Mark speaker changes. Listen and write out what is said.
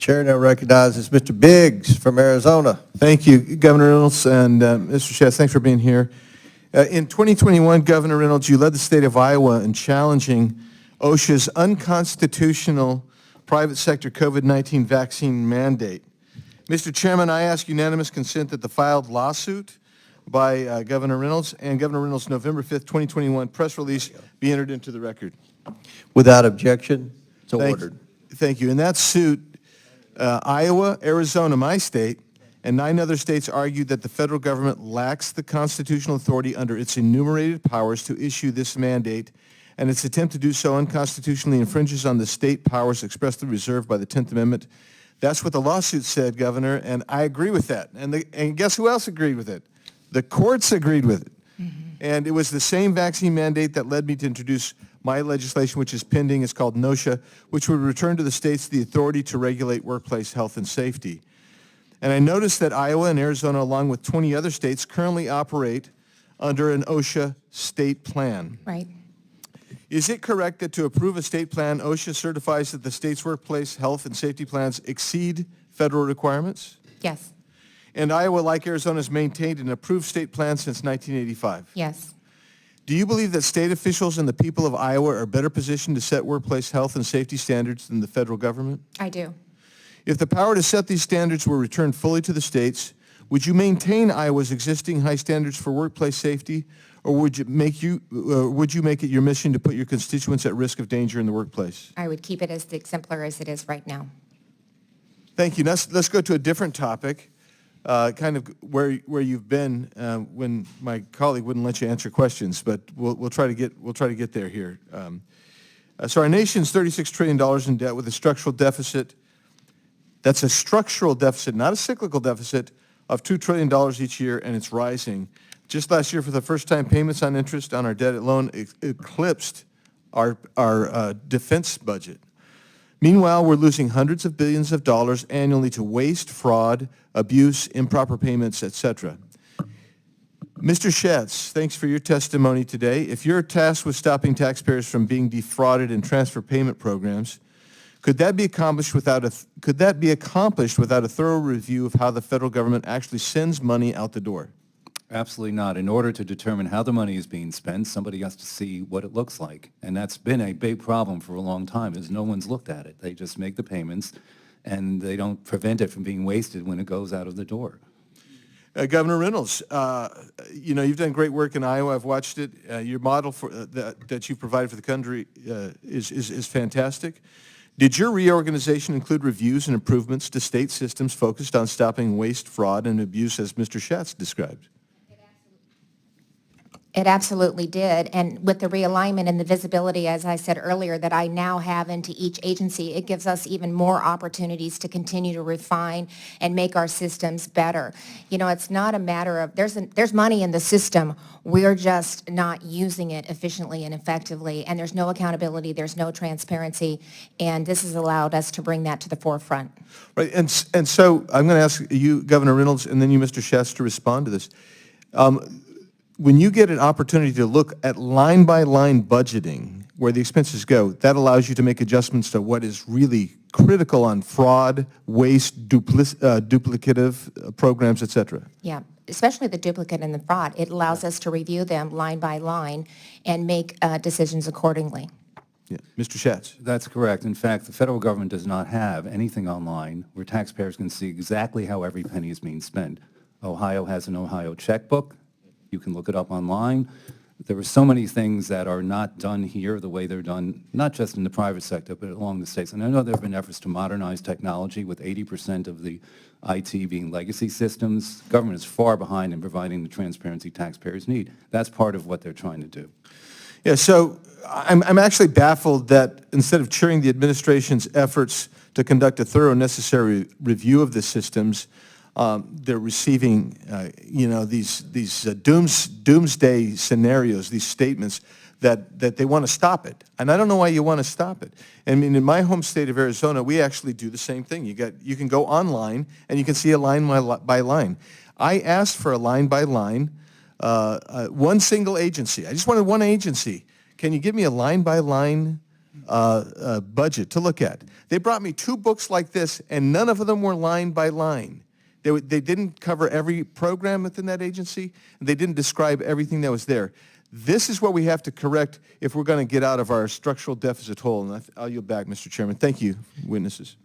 Speaker 1: Chair now recognizes Mr. Biggs from Arizona.
Speaker 2: Thank you, Governor Reynolds and Mr. Schatz. Thanks for being here. In 2021, Governor Reynolds, you led the state of Iowa in challenging OSHA's unconstitutional private sector COVID-19 vaccine mandate. Mr. Chairman, I ask unanimous consent that the filed lawsuit by Governor Reynolds and Governor Reynolds' November 5th, 2021 press release be entered into the record.
Speaker 1: Without objection, so ordered.
Speaker 2: Thank you. In that suit, Iowa, Arizona, my state, and 9 other states argued that the federal government lacks the constitutional authority under its enumerated powers to issue this mandate, and its attempt to do so unconstitutionally infringes on the state powers expressly reserved by the 10th Amendment. That's what the lawsuit said, Governor, and I agree with that. And guess who else agreed with it? The courts agreed with it. And it was the same vaccine mandate that led me to introduce my legislation, which is pending. It's called NOSHA, which would return to the states the authority to regulate workplace health and safety. And I noticed that Iowa and Arizona, along with 20 other states, currently operate under an OSHA state plan.
Speaker 3: Right.
Speaker 2: Is it correct that to approve a state plan, OSHA certifies that the state's workplace health and safety plans exceed federal requirements?
Speaker 3: Yes.
Speaker 2: And Iowa, like Arizona, has maintained an approved state plan since 1985.
Speaker 3: Yes.
Speaker 2: Do you believe that state officials and the people of Iowa are better positioned to set workplace health and safety standards than the federal government?
Speaker 3: I do.
Speaker 2: If the power to set these standards were returned fully to the states, would you maintain Iowa's existing high standards for workplace safety, or would you make it your mission to put your constituents at risk of danger in the workplace?
Speaker 3: I would keep it as exemplar as it is right now.
Speaker 2: Thank you. Let's go to a different topic, kind of where you've been when my colleague wouldn't let you answer questions, but we'll try to get there here. So our nation's $36 trillion in debt with a structural deficit. That's a structural deficit, not a cyclical deficit, of $2 trillion each year, and it's rising. Just last year, for the first time, payments on interest on our debt alone eclipsed our defense budget. Meanwhile, we're losing hundreds of billions of dollars annually to waste, fraud, abuse, improper payments, etc. Mr. Schatz, thanks for your testimony today. If you're tasked with stopping taxpayers from being defrauded in transfer payment programs, could that be accomplished without a thorough review of how the federal government actually sends money out the door?
Speaker 4: Absolutely not. In order to determine how the money is being spent, somebody has to see what it looks like. And that's been a big problem for a long time, is no one's looked at it. They just make the payments, and they don't prevent it from being wasted when it goes out of the door.
Speaker 2: Governor Reynolds, you've done great work in Iowa. I've watched it. Your model for, that you've provided for the country is fantastic. Did your reorganization include reviews and improvements to state systems focused on stopping waste, fraud, and abuse, as Mr. Schatz described?
Speaker 3: It absolutely did. And with the realignment and the visibility, as I said earlier, that I now have into each agency, it gives us even more opportunities to continue to refine and make our systems better. You know, it's not a matter of, there's money in the system. We're just not using it efficiently and effectively. And there's no accountability, there's no transparency. And this has allowed us to bring that to the forefront.
Speaker 2: Right. And so I'm going to ask you, Governor Reynolds, and then you, Mr. Schatz, to respond to this. When you get an opportunity to look at line-by-line budgeting, where the expenses go, that allows you to make adjustments to what is really critical on fraud, waste, duplicative programs, et cetera.
Speaker 3: Yeah, especially the duplicate and the fraud. It allows us to review them line by line and make decisions accordingly.
Speaker 2: Yeah. Mr. Schatz.
Speaker 4: That's correct. In fact, the federal government does not have anything online where taxpayers can see exactly how every penny is being spent. Ohio has an Ohio checkbook. You can look it up online. There are so many things that are not done here the way they're done, not just in the private sector, but along the states. And I know there have been efforts to modernize technology with 80% of the IT being legacy systems. Government is far behind in providing the transparency taxpayers need. That's part of what they're trying to do.
Speaker 2: Yeah, so I'm actually baffled that instead of cheering the administration's efforts to conduct a thorough necessary review of the systems, they're receiving, these doomsday scenarios, these statements that they want to stop it. And I don't know why you want to stop it. I mean, in my home state of Arizona, we actually do the same thing. You can go online and you can see a line by line. I asked for a line by line, one single agency. I just wanted one agency. Can you give me a line by line budget to look at. They brought me 2 books like this, and none of them were line by line. They didn't cover every program within that agency, and they didn't describe everything that was there. This is what we have to correct if we're going to get out of our structural deficit hole, and I'll yield back, Mr. Chairman. Thank you, witnesses.